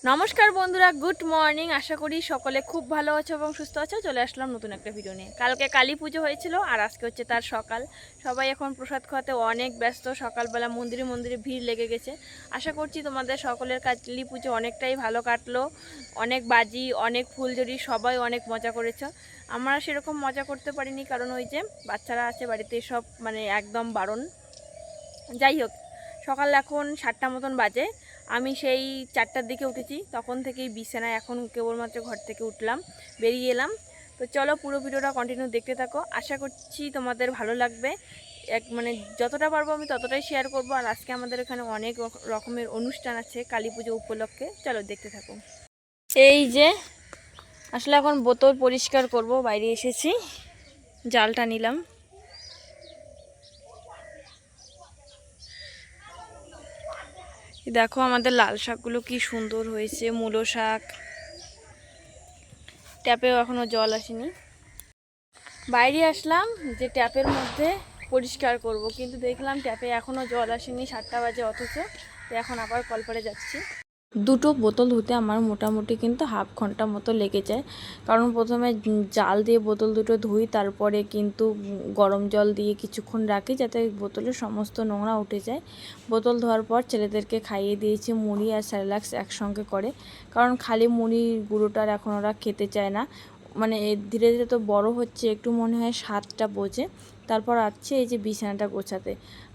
নমস্কার বন্ধুরা, good morning. আশা করি সকলে খুব ভালো আছো এবং সুস্থ আছো। চলে আসলাম নতুন একটা ভিডিও নিয়ে। কালকে কালী পুজো হয়েছিল আর আজকে হচ্ছে তার সকাল। সবাই এখন প্রসাদ খাওয়াতে অনেক ব্যস্ত। সকালবেলা মন্দিরে মন্দিরে ভিড় লেগে গেছে। আশা করছি তোমাদের সকলের কালী পুজো অনেকটাই ভালো কাটলো। অনেক বাজি, অনেক ফুলঝুরি, সবাই অনেক মজা করেছো। আমরা সেরকম মজা করতে পারিনি, কারণ ওই যে বাচ্চারা আছে বাড়িতে, সব মানে একদম বারণ। যাই হোক, সকাল এখন 7টা মতন বাজে। আমি সেই 4টার দিকে উঠেছি, তখন থেকেই বিছানায়, এখন কেবলমাত্র ঘর থেকে উঠলাম, বেরিয়ে এলাম। তো চলো পুরো ভিডিওটা কন্টিনিউ দেখতে থাকো। আশা করছি তোমাদের ভালো লাগবে। মানে যতটা পারবো আমি ততটাই শেয়ার করব। আর আজকে আমাদের এখানে অনেক রকমের অনুষ্ঠান আছে কালী পুজো উপলক্ষে। চলো দেখতে থাকো। এই যে আসলে এখন বোতল পরিষ্কার করব, বাইরে এসেছি, জালটা নিলাম। দেখো আমাদের লাল শাকগুলো কি সুন্দর হয়েছে, মূলো শাক। ট্যাপেও এখনো জল আসেনি। বাইরে আসলাম যে ট্যাপের মধ্যে পরিষ্কার করব, কিন্তু দেখলাম ট্যাপে এখনো জল আসেনি, 7টা বাজে অথচ। তো এখন আবার কলপারে যাচ্ছি। দুটো বোতল ধুতে আমার মোটামুটি কিন্তু হাফ ঘন্টা মতো লেগে যায়, কারণ প্রথমে জাল দিয়ে বোতল দুটো ধুই, তারপরে কিন্তু গরম জল দিয়ে কিছুক্ষণ রাখি যাতে বোতলের সমস্ত নোংরা উঠে যায়। বোতল ধোয়ার পর ছেলেদেরকে খাইয়ে দিয়েছি মুড়ি আর স্যারেলাক্স একসঙ্গে করে, কারণ খালি মুড়ি গুঁড়োটার এখন ওরা খেতে চায় না। মানে ধীরে ধীরে তো বড় হচ্ছে, একটু মনে হয় স্বাদটা বোঝে। তারপর আসছে এই যে বিছানাটা গোছাতে।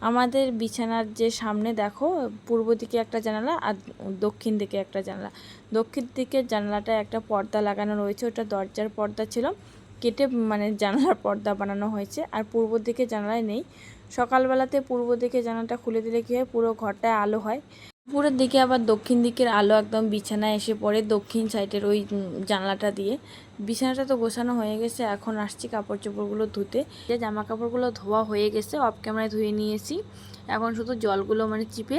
আমাদের বিছানার যে সামনে দেখো পূর্ব দিকে একটা জানালা আর দক্ষিণ দিকে একটা জানালা। দক্ষিণ দিকের জানালাটা একটা পর্দা লাগানো রয়েছে, ওটা দরজার পর্দা ছিল, কেটে মানে জানালার পর্দা বানানো হয়েছে। আর পূর্ব দিকে জানালায় নেই। সকালবেলাতে পূর্ব দিকে জানালাটা খুলে দিলে কী হয়, পুরো ঘরটায় আলো হয়। দুপুরের দিকে আবার দক্ষিণ দিকের আলো একদম বিছানায় এসে পড়ে, দক্ষিণ সাইডের ওই জানলাটা দিয়ে। বিছানাটা তো গোছানো হয়ে গেছে, এখন আসছি কাপড় চোপড়গুলো ধুতে। যে জামা কাপড়গুলো ধোয়া হয়ে গেছে, অফ ক্যামেরায় ধুয়ে নিয়েছি। এখন শুধু জলগুলো মানে চিপে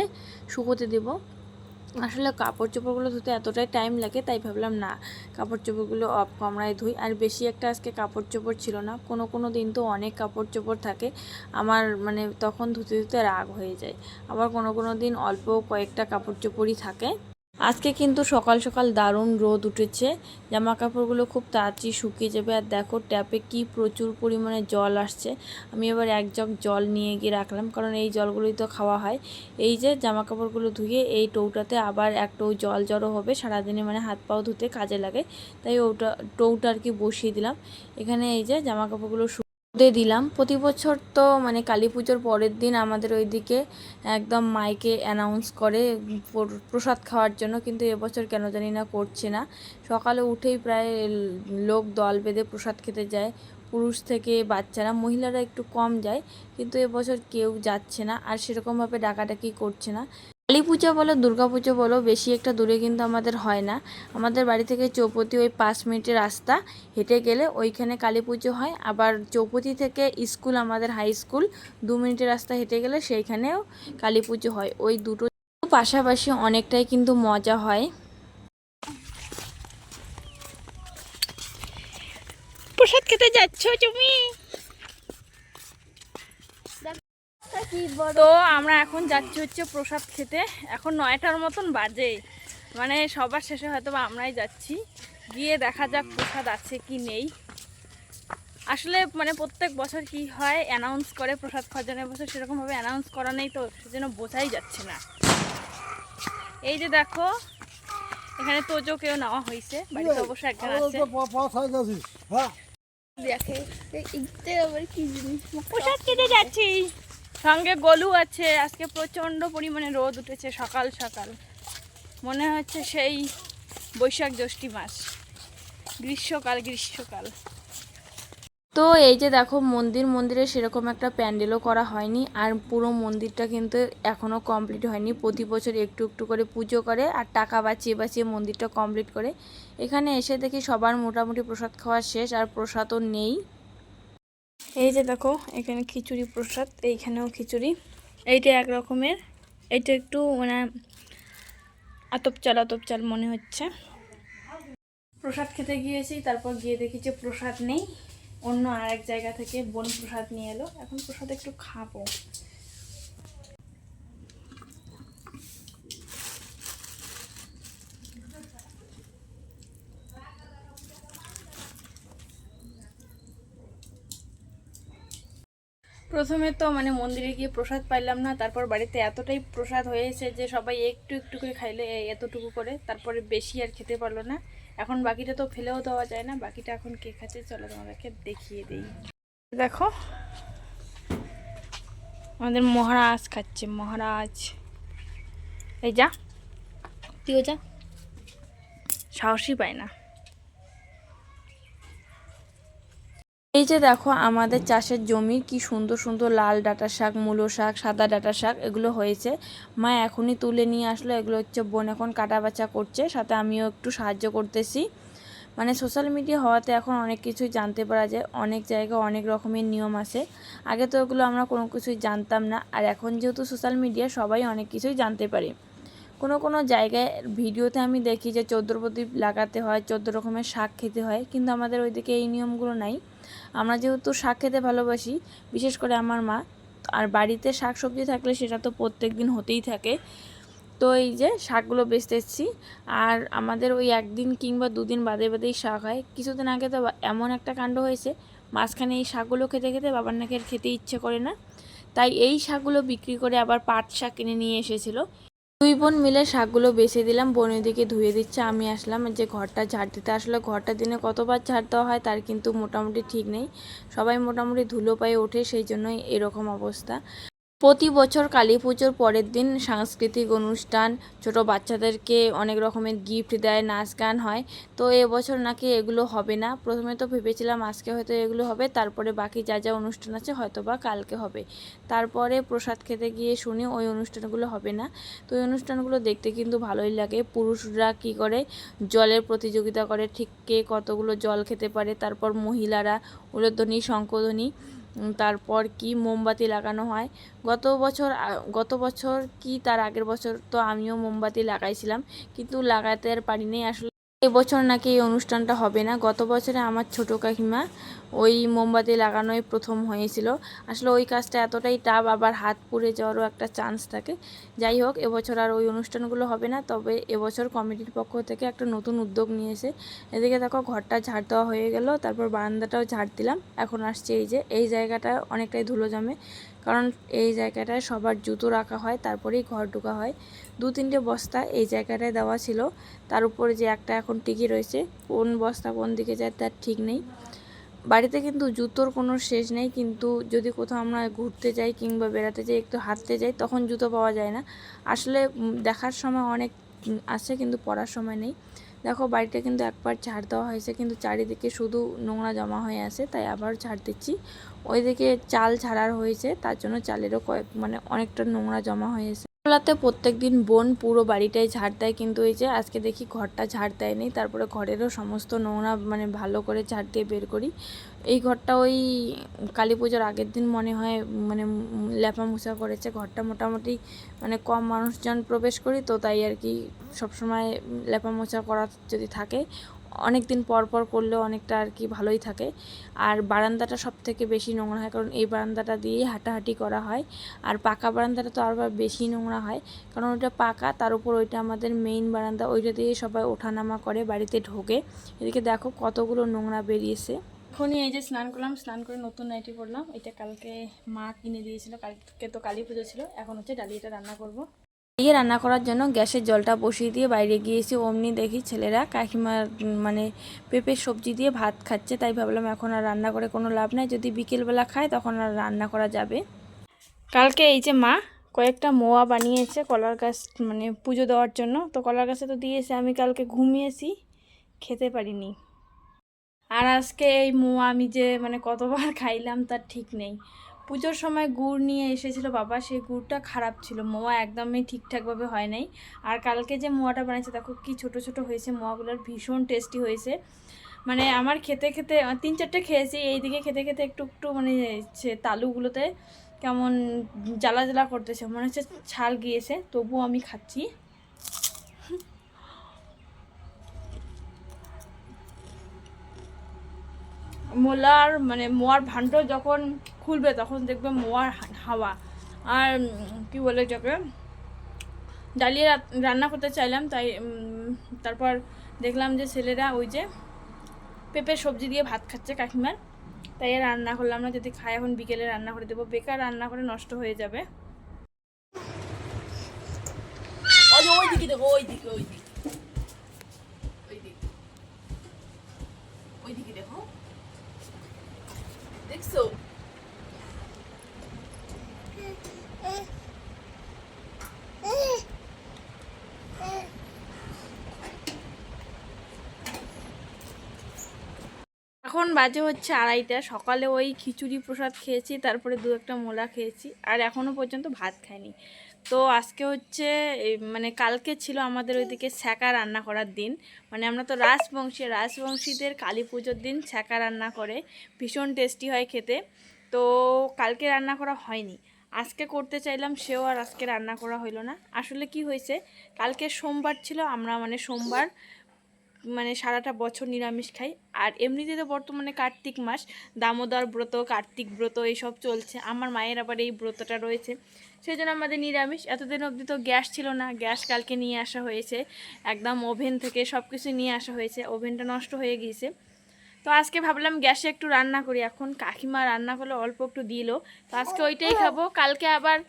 শুকোতে দেবো। আসলে কাপড় চোপড়গুলো ধুতে এতটাই টাইম লাগে, তাই ভাবলাম না, কাপড় চোপড়গুলো অফ ক্যামেরায় ধুই। আর বেশি একটা আজকে কাপড় চোপড় ছিল না, কোনো কোনো দিন তো অনেক কাপড় চোপড় থাকে, আমার মানে তখন ধুতে ধুতে রাগ হয়ে যায়। আবার কোনো কোনো দিন অল্প কয়েকটা কাপড় চোপড়ই থাকে। আজকে কিন্তু সকাল সকাল দারুণ রোদ উঠেছে, জামা কাপড়গুলো খুব তাড়াতাড়ি শুকিয়ে যাবে। আর দেখো ট্যাপে কি প্রচুর পরিমাণে জল আসছে। আমি এবার এক জগ জল নিয়ে গিয়ে রাখলাম, কারণ এই জলগুলোই তো খাওয়া হয়। এই যে জামা কাপড়গুলো ধুয়ে এই টৌটাতে আবার এক টৌ জল জড়ো হবে, সারাদিনে মানে হাত পাও ধুতে কাজে লাগে, তাই টৌটা আর কি বসিয়ে দিলাম এখানে। এই যে জামা কাপড়গুলো দিয়ে দিলাম। প্রতি বছর তো মানে কালী পুজোর পরের দিন আমাদের ওইদিকে একদম মাইকে অ্যানাউন্স করে প্রসাদ খাওয়ার জন্য, কিন্তু এবছর কেন জানি না করছে না। সকালে উঠেই প্রায় লোক দল বেঁধে প্রসাদ খেতে যায়, পুরুষ থেকে বাচ্চারা, মহিলারা একটু কম যায়, কিন্তু এবছর কেউ যাচ্ছে না আর সেরকমভাবে ডাকাডাকি করছে না। কালী পূজা বলো দুর্গা পুজো বলো, বেশি একটা দূরে কিন্তু আমাদের হয় না। আমাদের বাড়ি থেকে চৌপতি ওই 5 মিনিটের রাস্তা, হেঁটে গেলে ওইখানে কালী পুজো হয়। আবার চৌপতি থেকে স্কুল, আমাদের হাই স্কুল, 2 মিনিটের রাস্তা হেঁটে গেলে সেইখানেও কালী পুজো হয়। ওই দুটো পাশাপাশি অনেকটাই কিন্তু মজা হয়। প্রসাদ খেতে যাচ্ছ তুমি? তো আমরা এখন যাচ্ছি হচ্ছে প্রসাদ খেতে। এখন 9টার মতন বাজে, মানে সবার শেষে হয়তো আমরাই যাচ্ছি। গিয়ে দেখা যাক প্রসাদ আছে কি নেই। আসলে মানে প্রত্যেক বছর কি হয়, অ্যানাউন্স করে প্রসাদ খাওয়ার জন্য, বছর সেরকমভাবে অ্যানাউন্স করা নেই, তো সেজন্য বোঝাই যাচ্ছে না। এই যে দেখো এখানে তোজোকেও নেওয়া হয়েছে, বাড়িতে অবশ্য একজন আছে। দেখে আবার কি জিনিস, প্রসাদ খেতে যাচ্ছি, সঙ্গে গলু আছে। আজকে প্রচণ্ড পরিমাণে রোদ উঠেছে সকাল সকাল, মনে হচ্ছে সেই বৈশাখ জ্যৈষ্ঠী মাস, গ্রীষ্মকাল গ্রীষ্মকাল। তো এই যে দেখো মন্দিরে সেরকম একটা প্যান্ডেলও করা হয়নি, আর পুরো মন্দিরটা কিন্তু এখনও কমপ্লিট হয়নি। প্রতি বছর একটু একটু করে পুজো করে আর টাকা বাঁচিয়ে বাঁচিয়ে মন্দিরটা কমপ্লিট করে। এখানে এসে দেখি সবার মোটামুটি প্রসাদ খাওয়া শেষ, আর প্রসাদও নেই। এই যে দেখো এখানে খিচুড়ি প্রসাদ, এইখানেও খিচুড়ি। এইটা এক রকমের, এইটা একটু মানে আতপ চাল মনে হচ্ছে। প্রসাদ খেতে গিয়েছি, তারপর গিয়ে দেখি যে প্রসাদ নেই, অন্য আরেক জায়গা থেকে বোন প্রসাদ নিয়ে এলো। এখন প্রসাদ একটু খাবো। প্রথমে তো মানে মন্দিরে গিয়ে প্রসাদ পাইলাম না, তারপর বাড়িতে এতটাই প্রসাদ হয়েছে যে সবাই একটু একটু করে খাইলে এতটুকু করে, তারপরে বেশি আর খেতে পারলো না। এখন বাকিটা তো ফেলেও দেওয়া যায় না, বাকিটা এখন কে খাচ্ছে চলো তোমাদেরকে দেখিয়ে দিই। দেখো আমাদের মহারাজ খাচ্ছে, মহারাজ। এই যা, তুইও যা, সাহসই পায় না। এই যে দেখো আমাদের চাষের জমি, কি সুন্দর সুন্দর লাল ডাঁটা শাক, মূলো শাক, সাদা ডাঁটা শাক এগুলো হয়েছে। মা এখনই তুলে নিয়ে আসলো। এগুলো হচ্ছে বোন এখন কাটা বাছা করছে, সাথে আমিও একটু সাহায্য করতেছি। মানে সোশ্যাল মিডিয়া হওয়াতে এখন অনেক কিছুই জানতে পারা যায়, অনেক জায়গায় অনেক রকমের নিয়ম আছে। আগে তো এগুলো আমরা কোনো কিছুই জানতাম না, আর এখন যেহেতু সোশ্যাল মিডিয়া সবাই অনেক কিছুই জানতে পারে। কোনো কোনো জায়গায় ভিডিওতে আমি দেখি যে 14 প্রদীপ লাগাতে হয়, 14 রকমের শাক খেতে হয়, কিন্তু আমাদের ওইদিকে এই নিয়মগুলো নাই। আমরা যেহেতু শাক খেতে ভালোবাসি, বিশেষ করে আমার মা, আর বাড়িতে শাক সবজি থাকলে সেটা তো প্রত্যেক দিন হতেই থাকে। তো এই যে শাকগুলো বেচতে এসেছি, আর আমাদের ওই একদিন কিংবা দুদিন বাদে বাদেই শাক হয়। কিছুদিন আগে তো এমন একটা কাণ্ড হয়েছে, মাঝখানে এই শাকগুলো খেতে খেতে বাবার নাকি আর খেতে ইচ্ছে করে না, তাই এই শাকগুলো বিক্রি করে আবার পাট শাক কিনে নিয়ে এসেছিলো। দুই বোন মিলে শাকগুলো বেছে দিলাম, বোনের দিকে ধুয়ে দিচ্ছে, আমি আসলাম যে ঘরটা ঝাড় দিতে। আসলে ঘরটা দিনে কতবার ঝাড় দেওয়া হয় তার কিন্তু মোটামুটি ঠিক নেই, সবাই মোটামুটি ধুলো পায়ে ওঠে, সেই জন্যই এরকম অবস্থা। প্রতি বছর কালী পুজোর পরের দিন সাংস্কৃতিক অনুষ্ঠান, ছোট বাচ্চাদেরকে অনেক রকমের গিফট দেয়, নাচ গান হয়। তো এবছর নাকি এগুলো হবে না। প্রথমে তো ভেবেছিলাম আজকে হয়তো এগুলো হবে, তারপরে বাকি যা যা অনুষ্ঠান আছে হয়তো বা কালকে হবে। তারপরে প্রসাদ খেতে গিয়ে শুনি ওই অনুষ্ঠানগুলো হবে না। তো ওই অনুষ্ঠানগুলো দেখতে কিন্তু ভালোই লাগে। পুরুষরা কি করে জলের প্রতিযোগিতা করে, ঠিক কে কতগুলো জল খেতে পারে। তারপর মহিলারা উলুধ্বনি, শঙ্খধ্বনি, তারপর কি মোমবাতি লাগানো হয়। গত বছর কি তার আগের বছর তো আমিও মোমবাতি লাগাইছিলাম, কিন্তু লাগাতে আর পারিনি। আসলে এবছর নাকি এই অনুষ্ঠানটা হবে না। গত বছরে আমার ছোট কাকিমা ওই মোমবাতি লাগানোই প্রথম হয়েছিল। আসলে ওই কাজটা এতটাই টাফ, আবার হাত পুড়ে যাওয়ারও একটা চান্স থাকে। যাই হোক, এবছর আর ওই অনুষ্ঠানগুলো হবে না। তবে এবছর কমিটির পক্ষ থেকে একটা নতুন উদ্যোগ নিয়েছে। এদিকে দেখো ঘরটা ঝাড় দেওয়া হয়ে গেল, তারপর বারান্দাটাও ঝাড় দিলাম। এখন আসছে এই যে এই জায়গাটা অনেকটাই ধুলো জমে, কারণ এই জায়গাটায় সবার জুতো রাখা হয়, তারপরেই ঘর ঢোকা হয়। 2-3টে বস্তা এই জায়গাটায় দেওয়া ছিল, তার উপরে যে একটা এখন টিকি রয়েছে, কোন বস্তা কোন দিকে যায় তার ঠিক নেই। বাড়িতে কিন্তু জুতোর কোনো শেষ নেই, কিন্তু যদি কোথাও আমরা ঘুরতে যাই কিংবা বেড়াতে যাই, একটু হাঁটতে যাই, তখন জুতো পাওয়া যায় না। আসলে দেখার সময় অনেক আছে, কিন্তু পরার সময় নেই। দেখো বাড়িটা কিন্তু একবার ঝাড় দেওয়া হয়েছে, কিন্তু চারিদিকে শুধু নোংরা জমা হয়ে আছে, তাই আবার ঝাড় দিচ্ছি। ওইদিকে চাল ঝাড়ার হয়েছে, তার জন্য চালেরও অনেকটা নোংরা জমা হয়েছে। বেলাতে প্রত্যেক দিন বোন পুরো বাড়িটাই ঝাড় দেয়, কিন্তু এই যে আজকে দেখি ঘরটা ঝাড় দেয়নি। তারপরে ঘরেরও সমস্ত নোংরা মানে ভালো করে ঝাড় দিয়ে বের করি। এই ঘরটা ওই কালী পুজোর আগের দিন মনে হয় মানে লেপা মোছা করেছে। ঘরটা মোটামুটি মানে কম মানুষজন প্রবেশ করি, তো তাই আর কি সবসময় লেপা মোছা করা যদি থাকে, অনেক দিন পর পর করলেও অনেকটা আর কি ভালোই থাকে। আর বারান্দাটা সব থেকে বেশি নোংরা হয়, কারণ এই বারান্দাটা দিয়েই হাঁটাহাঁটি করা হয়। আর পাকা বারান্দাটা তো আবার বেশি নোংরা হয়, কারণ ওইটা পাকা, তার উপর ওইটা আমাদের মেইন বারান্দা, ওইটা দিয়ে সবাই ওঠানামা করে বাড়িতে ঢোকে। এদিকে দেখো কতগুলো নোংরা বেরিয়েছে। এখনই এই যে স্নান করলাম, স্নান করে নতুন নাইটি পরলাম। এটা কালকে মা কিনে দিয়েছিল, কালকে তো কালী পুজো ছিল। এখন হচ্ছে ডালিয়াটা রান্না করব। ডালিয়া রান্না করার জন্য গ্যাসের জলটা বসিয়ে দিয়ে বাইরে গিয়েছি, অমনি দেখি ছেলেরা কাকিমার মানে পেঁপের সবজি দিয়ে ভাত খাচ্ছে, তাই ভাবলাম এখন আর রান্না করে কোনো লাভ নাই, যদি বিকেলবেলা খায় তখন আর রান্না করা যাবে। কালকে এই যে মা কয়েকটা মোয়া বানিয়েছে কলার গাছ মানে পুজো দেওয়ার জন্য, তো কলার গাছে তো দিয়েছে, আমি কালকে ঘুমিয়েছি, খেতে পারিনি। আর আজকে এই মোয়া আমি যে মানে কতবার খাইলাম তার ঠিক নেই। পুজোর সময় গুড় নিয়ে এসেছিল বাবা, সেই গুড়টা খারাপ ছিল, মোয়া একদমই ঠিকঠাকভাবে হয় নাই। আর কালকে যে মোয়াটা বানিয়েছে দেখো কি ছোট ছোট হয়েছে, মোয়াগুলোর ভীষণ টেস্টি হয়েছে। মানে আমার খেতে খেতে 3-4টে খেয়েছি, এইদিকে খেতে খেতে একটু একটু মানে তালুগুলোতে কেমন জ্বালা জ্বালা করতেছে, মনে হচ্ছে ছাল গিয়েছে, তবুও আমি খাচ্ছি। মোয়ার ভাণ্ড যখন খুলবে তখন দেখবে মোয়ার হাওয়া। আর কি বলে যাকে ডালিয়া রান্না করতে চাইলাম, তাই তারপর দেখলাম যে ছেলেরা ওই যে পেঁপের সবজি দিয়ে ভাত খাচ্ছে কাকিমার, তাই আর রান্না করলাম না, যদি খাই এখন বিকেলে রান্না করে দেবো, বেকার রান্না করে নষ্ট হয়ে যাবে। ওইদিকে দেখো, ওইদিকে ওইদিকে ওইদিকে ওইদিকে দেখো, দেখছো? এখন বাজে হচ্ছে 2:30। সকালে ওই খিচুড়ি প্রসাদ খেয়েছি, তারপরে 2-1টা মোলা খেয়েছি, আর এখনও পর্যন্ত ভাত খাইনি। তো আজকে হচ্ছে মানে কালকে ছিল আমাদের ওইদিকে ছ্যাঁকা রান্না করার দিন। মানে আমরা তো রাজবংশীদের কালী পুজোর দিন ছ্যাঁকা রান্না করে, ভীষণ টেস্টি হয় খেতে। তো কালকে রান্না করা হয়নি, আজকে করতে চাইলাম, সেও আর আজকে রান্না করা হইলো না। আসলে কি হয়েছে, কালকে সোমবার ছিল, আমরা মানে সোমবার মানে সারাটা বছর নিরামিষ খাই। আর এমনিতে তো বর্তমানে কার্তিক মাস, দামোদর ব্রত, কার্তিক ব্রত এইসব চলছে, আমার মায়ের আবার এই ব্রতটা রয়েছে, সেই জন্য আমাদের নিরামিষ। এতদিন অবধি তো গ্যাস ছিল না, গ্যাস কালকে নিয়ে আসা হয়েছে, একদম ওভেন থেকে সব কিছু নিয়ে আসা হয়েছে, ওভেনটা নষ্ট হয়ে গিয়েছে। তো আজকে ভাবলাম গ্যাসে একটু রান্না করি, এখন কাকিমা রান্না করলে অল্প একটু দিল, তো আজকে ওইটাই খাবো। কালকে আবার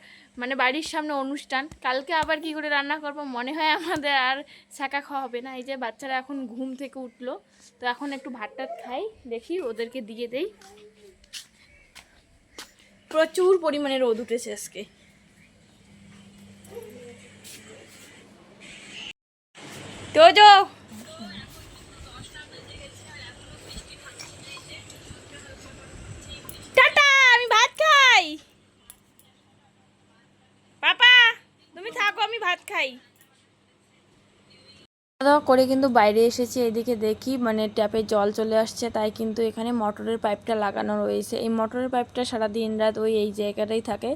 মানে বাড়ির সামনে অনুষ্ঠান, কালকে আবার কি করে রান্না করব, মনে হয় আমাদের আর ছাকা খাওয়া হবে না। এই যে বাচ্চারা এখন ঘুম থেকে উঠলো, তো এখন একটু ভাত টাত খাই, দেখি ওদেরকে দিয়ে দেই। প্রচুর পরিমাণে রোদ উঠেছে আজকে। তো টাটা, আমি ভাত খাই। পাপা তুমি থাকো, আমি ভাত খাই। খাওয়া দাওয়া করে কিন্তু বাইরে এসেছি, এদিকে দেখি মানে ট্যাপে জল চলে আসছে, তাই কিন্তু এখানে মোটরের পাইপটা লাগানো রয়েছে। এই মোটরের পাইপটা সারা দিন রাত এই জায়গাটাই থাকে,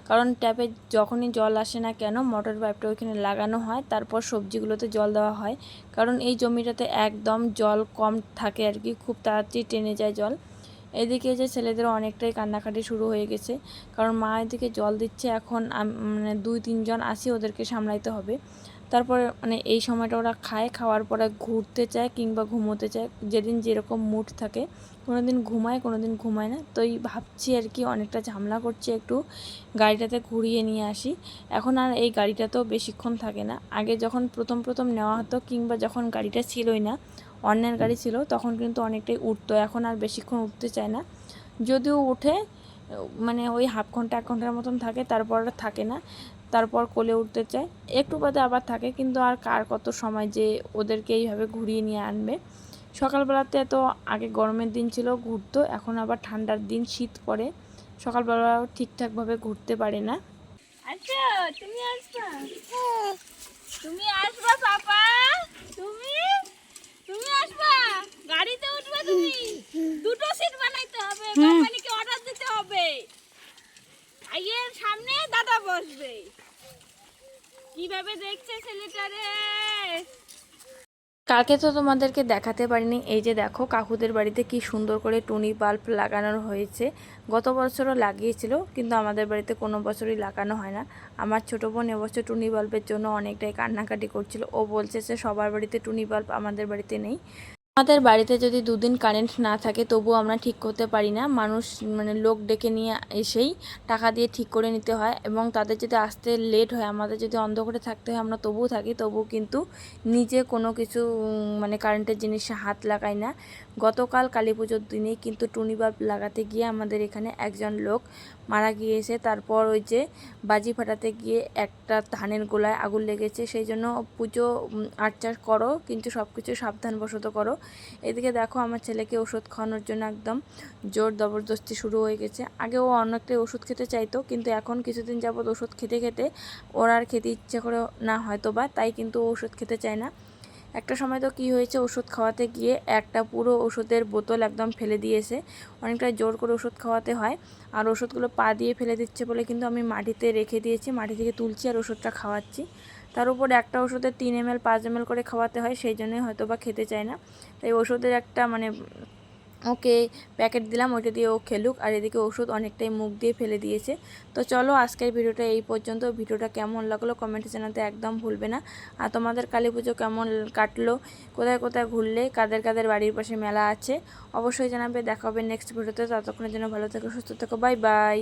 কারণ ট্যাপে যখনই জল আসে না কেন মোটরের পাইপটা ওইখানে লাগানো হয়, তারপর সবজিগুলোতে জল দেওয়া হয়। কারণ এই জমিটাতে একদম জল কম থাকে আর কি, খুব তাড়াতাড়ি টেনে যায় জল। এদিকে যে ছেলেদের অনেকটাই কান্নাকাটি শুরু হয়ে গেছে, কারণ মা এদিকে জল দিচ্ছে, এখন মানে 2-3 জন আসি, ওদেরকে সামলাইতে হবে। তারপরে মানে এই সময়টা ওরা খায়, খাওয়ার পরে ঘুরতে চায় কিংবা ঘুমোতে চায়, যেদিন যেরকম মুড থাকে, কোনো দিন ঘুমায় কোনো দিন ঘুমায় না। তো এই ভাবছি আর কি, অনেকটা ঝামেলা করছে, একটু গাড়িটাতে ঘুরিয়ে নিয়ে আসি। এখন আর এই গাড়িটাতেও বেশিক্ষণ থাকে না, আগে যখন প্রথম প্রথম নেওয়া হতো কিংবা যখন গাড়িটা ছিলই না, অন্যের গাড়ি ছিল, তখন কিন্তু অনেকটাই উঠতো, এখন আর বেশিক্ষণ উঠতে চায় না। যদিও উঠে মানে ওই হাফ ঘন্টা 1 ঘন্টার মতন থাকে, তারপর থাকে না, তারপর কোলে উঠতে চায়, একটু বাদে আবার থাকে, কিন্তু আর কার কত সময় যে ওদেরকে এইভাবে ঘুরিয়ে নিয়ে আনবে। সকালবেলাতে তো আগে গরমের দিন ছিল ঘুরতো, এখন আবার ঠান্ডার দিন, শীত পড়ে, সকালবেলাও ঠিকঠাকভাবে ঘুরতে পারে না। আচ্ছা তুমি আসবা, তুমি আসবা পাপা, তুমি তুমি আসবা, গাড়িতে উঠবা, তুমি 2টো সিট বানাইতে হবে, কোম্পানিকে অর্ডার দিতে হবে, আইয়ের সামনে দাদা বসবে। কিভাবে দেখছে ছেলেটারে। কালকে তো তোমাদেরকে দেখাতে পারিনি, এই যে দেখো কাকুদের বাড়িতে কি সুন্দর করে টুনি বাল্ব লাগানো হয়েছে। গত বছরও লাগিয়েছিল, কিন্তু আমাদের বাড়িতে কোনো বছরই লাগানো হয় না। আমার ছোটো বোন এবছর টুনি বাল্বের জন্য অনেকটাই কান্নাকাটি করছিল, ও বলছে যে সবার বাড়িতে টুনি বাল্ব, আমাদের বাড়িতে নেই। আমাদের বাড়িতে যদি 2 দিন কারেন্ট না থাকে তবুও আমরা ঠিক করতে পারি না, মানুষ মানে লোক ডেকে নিয়ে এসেই টাকা দিয়ে ঠিক করে নিতে হয়, এবং তাদের যদি আসতে লেট হয়, আমাদের যদি অন্ধকারে থাকতে হয়, আমরা তবুও থাকি, তবুও কিন্তু নিজে কোনো কিছু মানে কারেন্টের জিনিসে হাত লাগাই না। গতকাল কালী পুজোর দিনেই কিন্তু টুনি বাল্ব লাগাতে গিয়ে আমাদের এখানে একজন লোক মারা গিয়েছে। তারপর ওই যে বাজি ফাটাতে গিয়ে একটা ধানের গোলায় আগুন লেগেছে, সেই জন্য পুজো আর্চা করো, কিন্তু সব কিছু সাবধানবশত করো। এদিকে দেখো আমার ছেলেকে ওষুধ খাওয়ানোর জন্য একদম জোর জবরদস্তি শুরু হয়ে গেছে। আগে ও অনেকটাই ওষুধ খেতে চাইতো, কিন্তু এখন কিছুদিন যাবত ওষুধ খেতে খেতে ওর আর খেতে ইচ্ছে করে না হয়তো বা, তাই কিন্তু ও ওষুধ খেতে চায় না। একটা সময় তো কী হয়েছে, ওষুধ খাওয়াতে গিয়ে একটা পুরো ওষুধের বোতল একদম ফেলে দিয়েছে। অনেকটা জোর করে ওষুধ খাওয়াতে হয়, আর ওষুধগুলো পা দিয়ে ফেলে দিচ্ছে বলে কিন্তু আমি মাটিতে রেখে দিয়েছি, মাটি থেকে তুলছি আর ওষুধটা খাওয়াচ্ছি। তার উপরে একটা ওষুধে 3 ml 5 ml করে খাওয়াতে হয়, সেই জন্যই হয়তো বা খেতে চায় না। তাই ওষুধের একটা মানে ওকে প্যাকেট দিলাম, ওইটা দিয়ে ও খেলুক। আর এদিকে ওষুধ অনেকটাই মুখ দিয়ে ফেলে দিয়েছে। তো চলো আজকের ভিডিওটা এই পর্যন্ত। ভিডিওটা কেমন লাগলো কমেন্টে জানাতে একদম ভুলবে না। আর তোমাদের কালী পুজো কেমন কাটলো, কোথায় কোথায় ঘুরলে, কাদের কাদের বাড়ির পাশে মেলা আছে অবশ্যই জানাবে। দেখা হবে নেক্সট ভিডিওতে। ততক্ষণের জন্য ভালো থেকো, সুস্থ থেকো, বাই বাই।